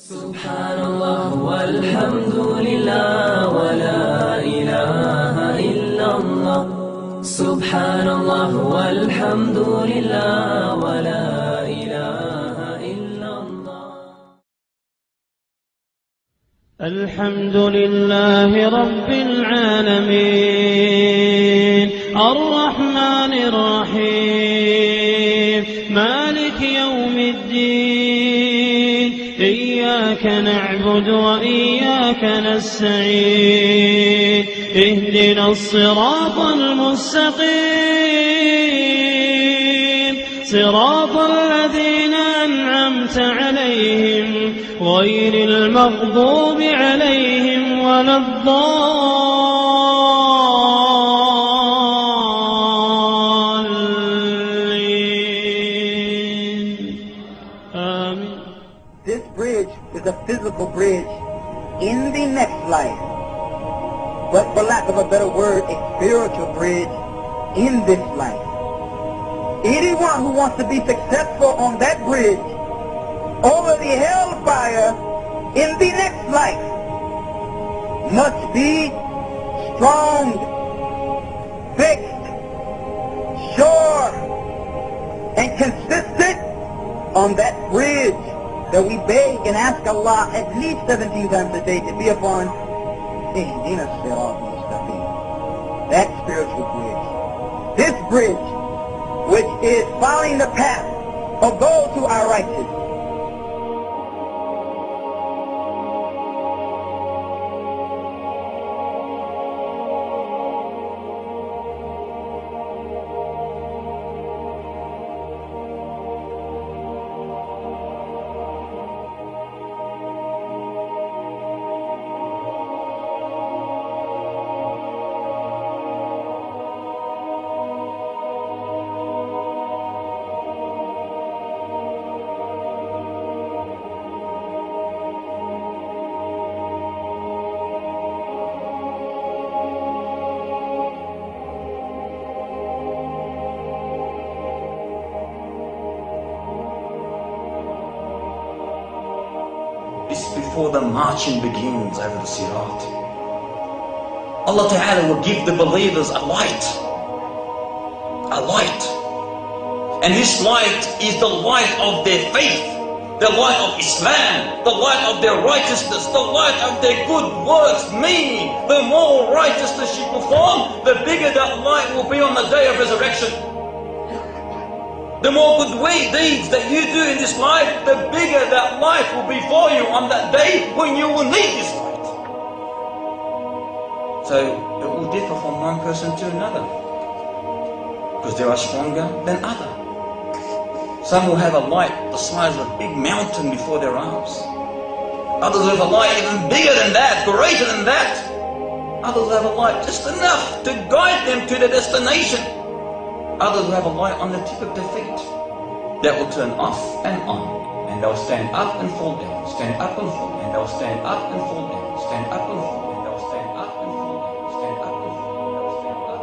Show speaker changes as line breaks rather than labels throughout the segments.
Subhanallah walhamdulillah wa la ilaha illallah. Subhanallah walhamdulillah wa la ilaha illallah.
Alhamdulillahi rabbil alamin, ar-Rahmanir Rahim, Malik yawmiddin, iyyaka na'budu wa iyyaka nasta'in, ihdinas siratal mustaqim, siratal ladzina an'amta 'alayhim ghayril maghdubi 'alayhim waladdallin. Amen.
This bridge is a physical bridge in the next life, but for lack of a better word, a spiritual bridge in this life. Anyone who wants to be successful on that bridge over the hellfire in the next life must be strong, fixed, sure, and consistent on that bridge that we beg and ask Allah at least 17 times a day to be upon. That spiritual bridge. This bridge, which is following the path of those who are righteous.
This is before the marching begins over the Sirat. Allah Ta'ala will give the believers a light. A light. And this light is the light of their faith, the light of Islam, the light of their righteousness, the light of their good works. Meaning, the more righteousness you perform, the bigger that light will be on the day of resurrection. The more good deeds that you do in this life, the bigger that life will be for you on that day when you will need this light. So it will differ from one person to another, because they are stronger than others. Some will have a light the size of a big mountain before their eyes. Others have a light even bigger than that, greater than that. Others have a light just enough to guide them to their destination. Others will have a light on the tip of their feet that will turn off and on, and they'll stand up and fall down, stand up and fall, and they'll stand up and fall down, stand up and fall, and they'll stand up and fall down, stand up and fall, and they'll stand up and fall, stand up and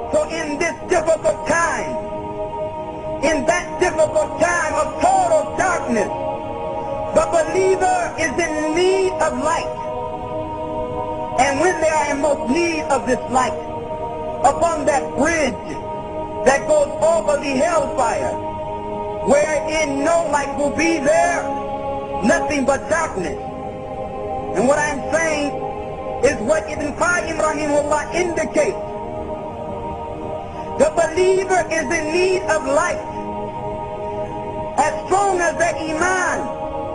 So in this difficult time, in that difficult time of total darkness, the believer is in need of light. And when they are in most need of this light, upon that bridge that goes over the hellfire, wherein no light will be there, nothing but darkness. And what I'm saying is what Ibn Qayyim rahimahullah indicates. The believer is in need of light. As strong as their iman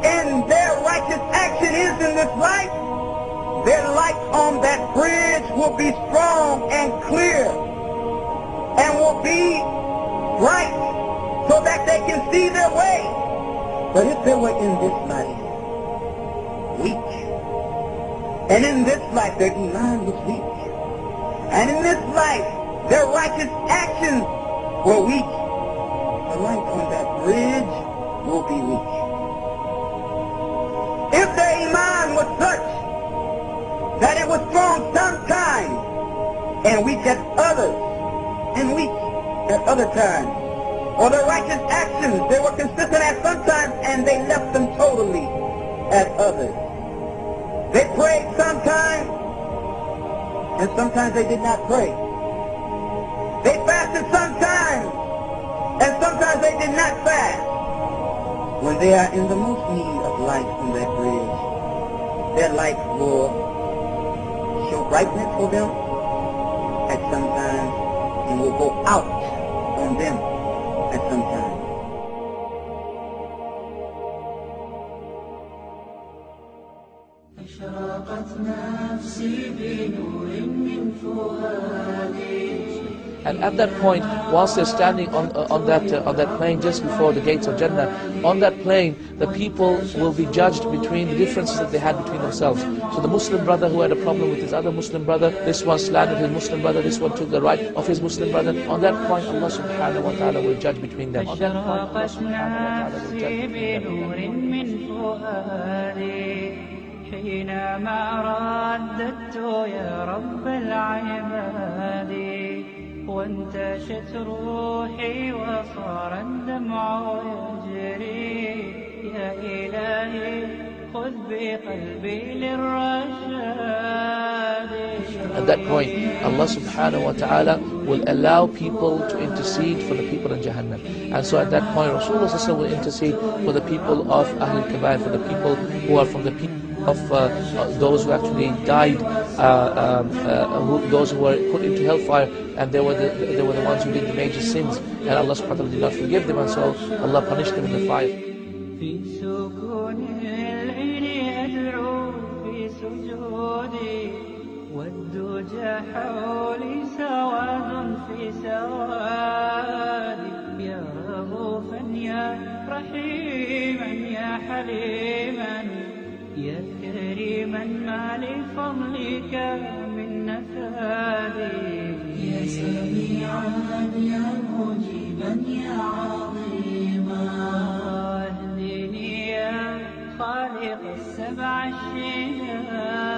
and their righteous action is in this life, their light on that bridge will be strong and clear and will be bright so that they can see their way. But if they were in this life weak, and in this life their iman was weak, and in this life their righteous actions were weak, the light on that bridge will be weak. was such that it was strong sometimes and weak at others, and weak at other times. Or their righteous actions, they were consistent at some times and they left them totally at others. They prayed sometimes and sometimes they did not pray. They fasted sometimes and sometimes they did not fast. When they are in the most need of light on that bridge, their light will show brightness for them at some times and will go out on them at some time.
And at that point, whilst they're standing on that plain just before the gates of Jannah, on that plain, the people will be judged between the differences that they had between themselves. So the Muslim brother who had a problem with his other Muslim brother, this one slandered his Muslim brother, this one took the right of his Muslim brother. On that point, Allah subhanahu wa ta'ala will judge between them. On that point, Allah subhanahu wa ta'ala will judge between them.
حينما رددت يا رب العباد وانتشت روحي وصار الدمع يجري يا إلهي خذ بقلبي للرشاد.
At that point, Allah subhanahu wa ta'ala will allow people to intercede for the people in Jahannam. And so at that point, Rasulullah will intercede for the people of Ahlul Kabair, for the people who are from the people of those who actually died, those who were put into hellfire, and they were the ones who did the major sins, and Allah subhanahu wa ta'ala did not forgive them, and so Allah punished them in the fire.
يا كريما ما لفضلك من نفادي يا سميعا يا مجيبا يا عظيما اهدني يا خالق السبع الشهاد.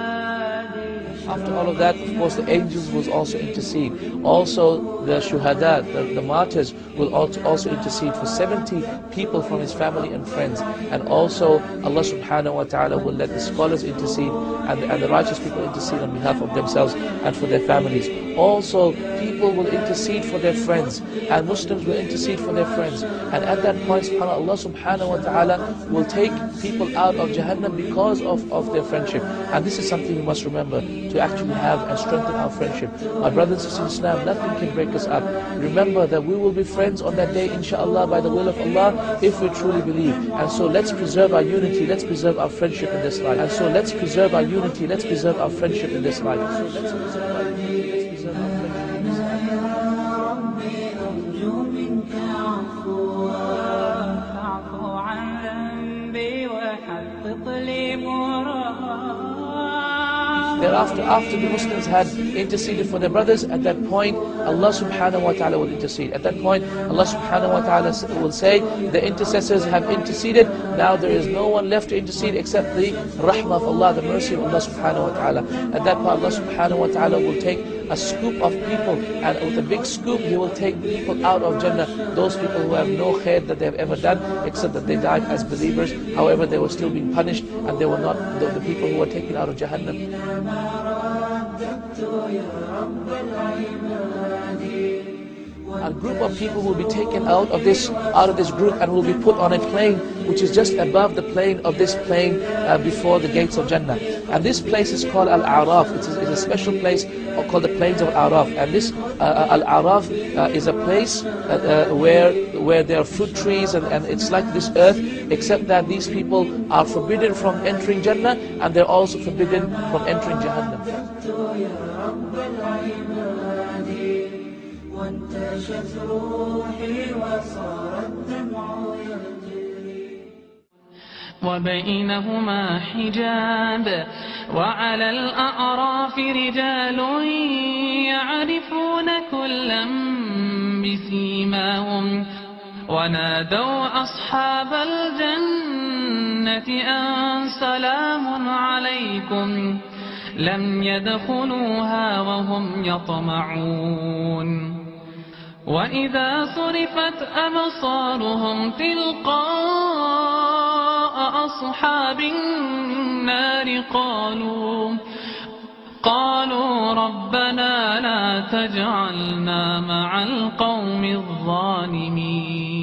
After all of that, of course, the angels will also intercede. Also, the shuhada, the martyrs, will also intercede for 70 people from his family and friends. And also, Allah subhanahu wa ta'ala will let the scholars intercede and the righteous people intercede on behalf of themselves and for their families. Also, people will intercede for their friends, and Muslims will intercede for their friends. And at that point, Allah subhanahu wa ta'ala will take people out of Jahannam because of their friendship. And this is something we must remember, to actually have and strengthen our friendship. My brothers and sisters in Islam, nothing can break us up. Remember that we will be friends on that day, inshallah, by the will of Allah, if we truly believe. And so let's preserve our unity, let's preserve our friendship in this life. And so let's preserve our unity, let's preserve our friendship in this life. So let's preserve our unity, let's preserve our friendship in this life. Thereafter, after the Muslims had interceded for their brothers, at that point, Allah subhanahu wa ta'ala will intercede. At that point, Allah subhanahu wa ta'ala will say, the intercessors have interceded, now there is no one left to intercede except the rahmah of Allah, the mercy of Allah subhanahu wa ta'ala. At that point, Allah subhanahu wa ta'ala will take a scoop of people, and with a big scoop, He will take people out of Jannah, those people who have no khair that they have ever done, except that they died as believers. However, they were still being punished, and they were not the people who were taken out of Jahannam. A group of people will be taken out of this group and will be put on a plain which is just above the plain of this plain before the gates of Jannah. And this place is called Al-A'raf. It's a special place called the plains of Al-A'raf. And this Al-A'raf is a place where there are fruit trees, and it's like this earth, except that these people are forbidden from entering Jannah, and they're also forbidden from entering Jahannam.
وبينهما حجاب وعلى الأعراف رجال يعرفون كلا بسيماهم ونادوا أصحاب الجنة الجنة أن سلام عليكم لم يدخلوها وهم يطمعون وإذا صرفت أبصارهم تلقاء أصحاب النار قالوا ربنا لا تجعلنا مع القوم الظالمين